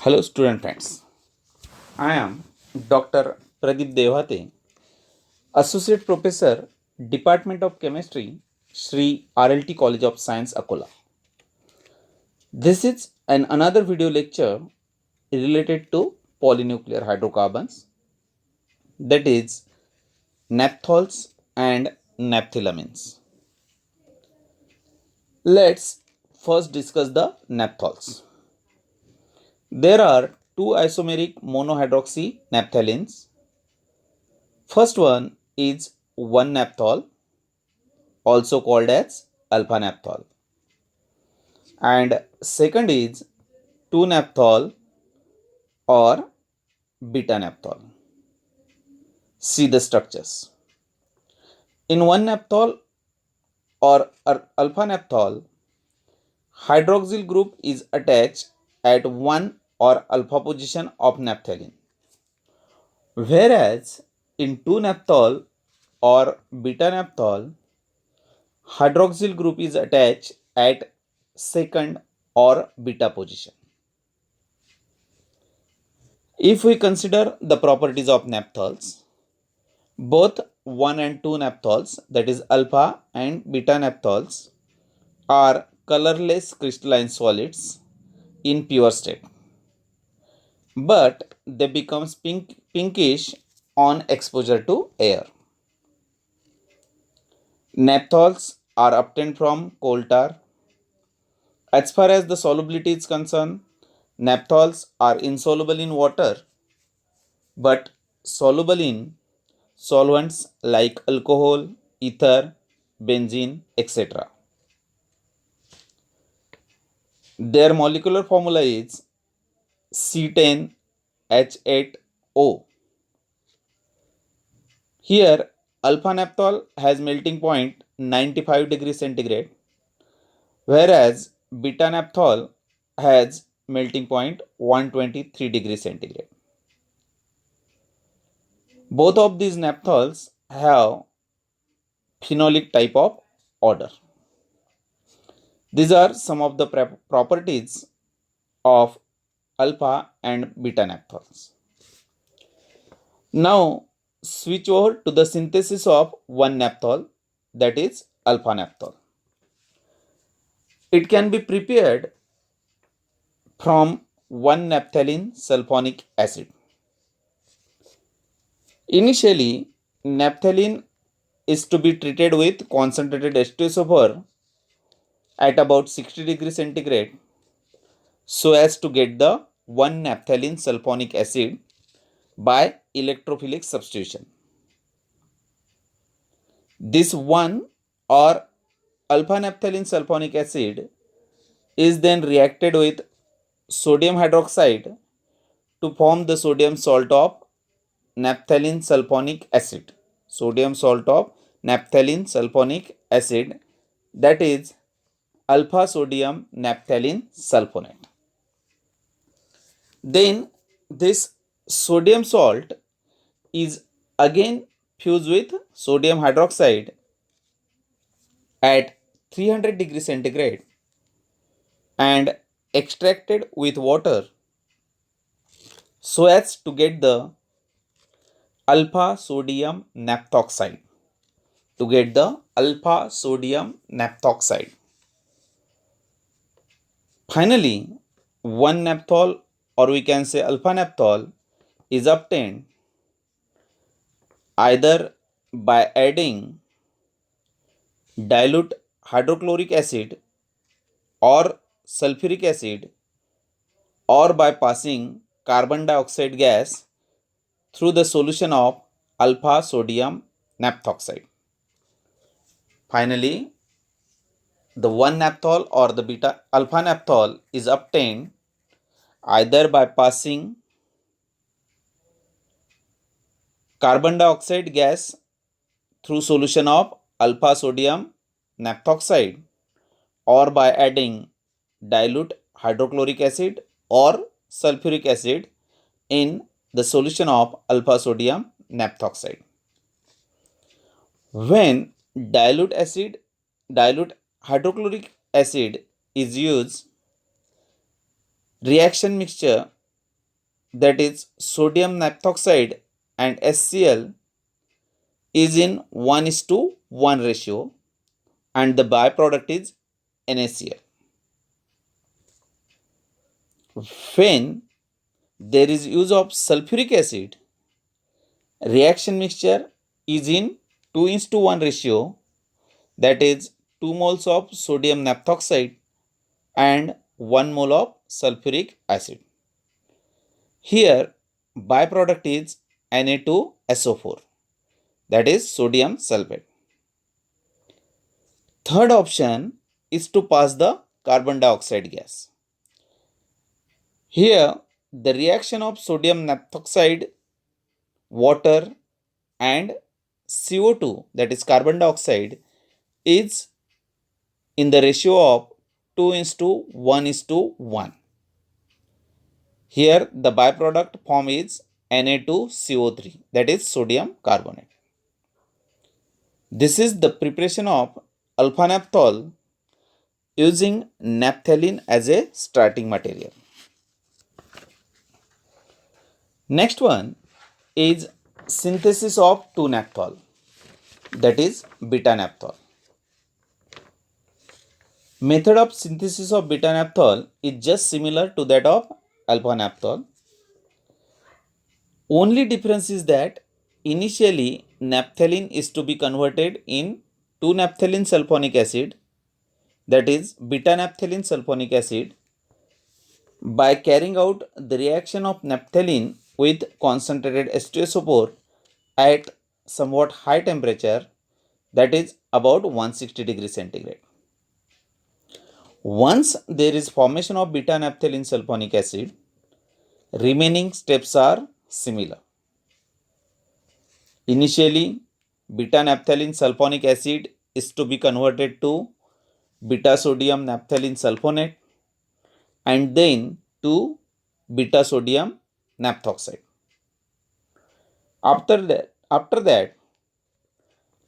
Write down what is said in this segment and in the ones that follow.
Hello, student friends. I am Dr. Pradeep Devate, Associate Professor, Department of Chemistry, Sri RLT College of Science, Akola. This is another video lecture related to polynuclear hydrocarbons, that is, naphthols and naphthylamines. Let's first discuss the naphthols. There are two isomeric monohydroxy naphthalines. First one is 1-naphthol, also called as alpha-naphthol, and second is 2-naphthol or beta-naphthol. See the structures. In 1-naphthol or alpha-naphthol, hydroxyl group is attached at 1 or alpha position of naphthalene, whereas in 2-naphthol or beta-naphthol, hydroxyl group is attached at second or beta position. If we consider the properties of naphthals, both 1 and 2 naphthals, that is alpha and beta naphthals, are colorless crystalline solids in pure state, but they become pinkish on exposure to air. Naphthals are obtained from coal tar. As far as the solubility is concerned, naphthals are insoluble in water but soluble in solvents like alcohol, ether, benzene, etc. Their molecular formula is C10H8O. Here, alpha naphthol has melting point 95 degrees centigrade, whereas beta naphthol has melting point 123 degrees centigrade. Both of these naphthols have phenolic type of order. These are some of the properties of alpha and beta naphthols. Now switch over to the synthesis of 1-naphthol, that is alpha naphthol. It can be prepared from 1-naphthalene sulfonic acid. Initially, naphthalene is to be treated with concentrated H2SO4 at about 60 degrees centigrade so as to get the 1-naphthalene sulfonic acid by electrophilic substitution. This 1 or alpha naphthalene sulfonic acid is then reacted with sodium hydroxide to form the sodium salt of naphthalene sulfonic acid. Sodium salt of naphthalene sulfonic acid, that is alpha sodium naphthalene sulfonate. Then this sodium salt is again fused with sodium hydroxide at 300 degrees centigrade and extracted with water so as to get the alpha sodium naphthoxide. Finally, 1-naphthol or we can say alpha naphthol is obtained either by adding dilute hydrochloric acid or sulfuric acid or by passing carbon dioxide gas through the solution of alpha sodium naphthoxide. Finally, the 1-naphthol or the beta alpha naphthol is obtained either by passing carbon dioxide gas through solution of alpha sodium naphthoxide or by adding dilute hydrochloric acid or sulfuric acid in the solution of alpha sodium naphthoxide. When dilute hydrochloric acid is used, reaction mixture that is sodium naphthoxide and HCl is in 1:1 ratio and the byproduct is NaCl. When there is use of sulfuric acid, reaction mixture is in 2:1 ratio, that is 2 moles of sodium naphthoxide and 1 mole of sulfuric acid. Here byproduct is Na2SO4, that is sodium sulfate. Third option is to pass the carbon dioxide gas. Here the reaction of sodium naphthoxide, water and CO2, that is carbon dioxide, is in the ratio of 2:1:1. Here the byproduct form is Na2CO3, that is sodium carbonate. This is the preparation of alpha naphthol using naphthalene as a starting material. Next one is synthesis of 2-naphthol, that is beta-naphthol. Method of synthesis of beta-naphthol is just similar to that of alpha-naphthol. Only difference is that initially naphthalene is to be converted in 2-naphthalene sulfonic acid, that is beta-naphthalene sulfonic acid, by carrying out the reaction of naphthalene with concentrated H2SO4 at somewhat high temperature, that is about 160 degrees centigrade. Once there is formation of beta-naphthalene sulfonic acid, remaining steps are similar. Initially, beta-naphthalene sulfonic acid is to be converted to beta-sodium naphthalene sulfonate and then to beta-sodium naphthoxide. After that,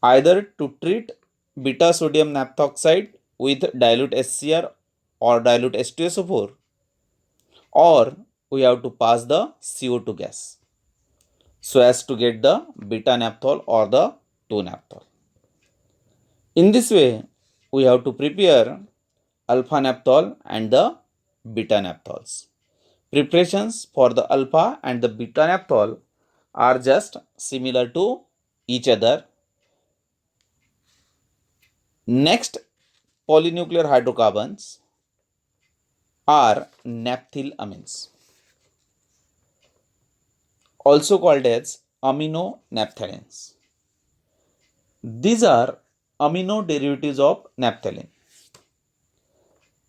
either to treat beta-sodium naphthoxide with dilute HCl or dilute H2SO4, or we have to pass the CO2 gas so as to get the beta-naphthol or the 2-naphthol. In this way, we have to prepare alpha-naphthol and the beta-naphthols. Preparations for the alpha and the beta-naphthol are just similar to each other. Next polynuclear hydrocarbons are naphthylamines, also called as aminonaphthalines. These are amino derivatives of naphthalene.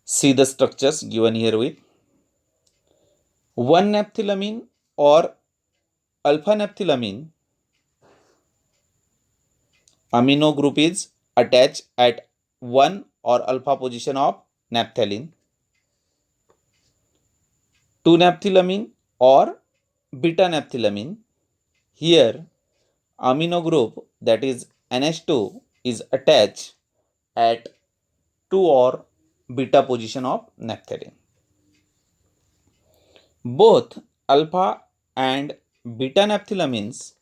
See the structures given here with 1-naphthylamine or alpha-naphthylamine. Amino group is attached at 1 or alpha position of naphthalene. 2-naphthylamine or beta-naphthylamine. Here amino group, that is NH2, is attached at 2 or beta position of naphthalene. Both alpha and beta naphthylamines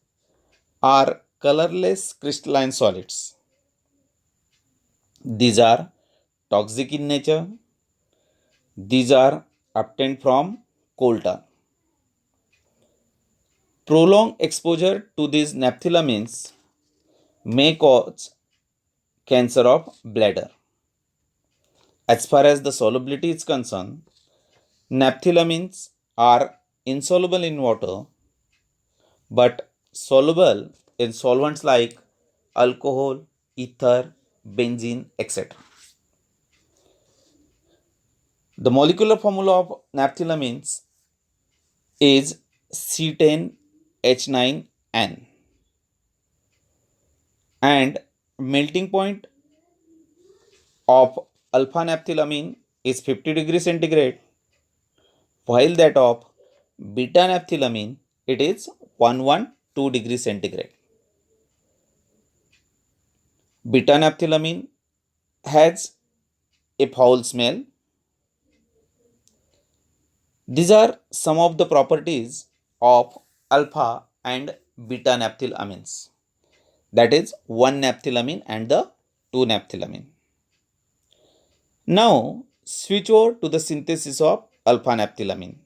are colorless crystalline solids. These are toxic in nature. These are obtained from coal tar. Prolonged exposure to these naphthylamines may cause cancer of bladder. As far as the solubility is concerned, naphthylamines are insoluble in water but soluble in solvents like alcohol, ether, benzene, etc. The molecular formula of naphthylamines is C10H9N and melting point of alpha naphthylamine is 50 degrees centigrade, while that of beta naphthylamine it is 112 degrees centigrade. Beta naphthylamine has a foul smell. These are some of the properties of alpha and beta naphthylamines. That is 1 naphthylamine and the 2 naphthylamine. Now switch over to the synthesis of alpha naphthylamine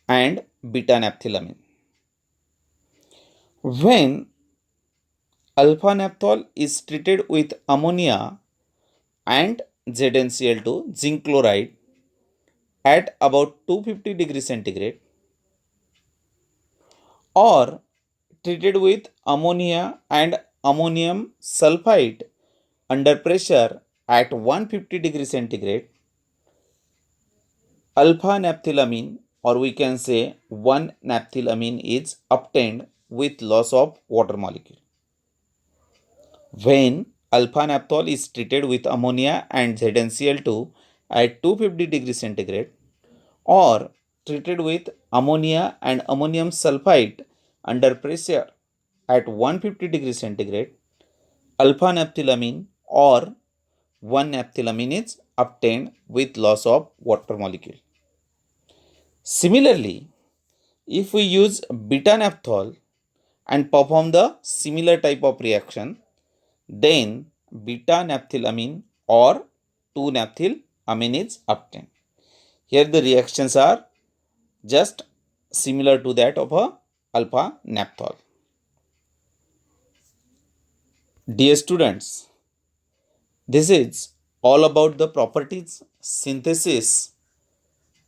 and beta naphthylamine. When alpha naphthol is treated with ammonia and ZnCl2 zinc chloride at about 250 degrees centigrade, or treated with ammonia and ammonium sulfide under pressure at 150 degrees centigrade, alpha naphthylamine, or we can say 1 naphthylamine, is obtained with loss of water molecule. When alpha naphthol is treated with ammonia and ZnCl2 at 250 degrees centigrade, or treated with ammonia and ammonium sulfide under pressure at 150 degrees centigrade, alpha naphthylamine or 1 naphthylamine is obtained with loss of water molecule. Similarly, if we use beta naphthol and perform the similar type of reaction, then beta naphthylamine or 2 naphthylamine is obtained. Here the reactions are just similar to that of a alpha naphthol. Dear students, this is all about the properties, synthesis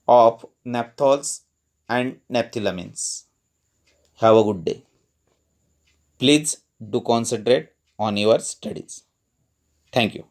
of naphthols and naphthylamines. Have a good day. Please do concentrate on your studies. Thank you.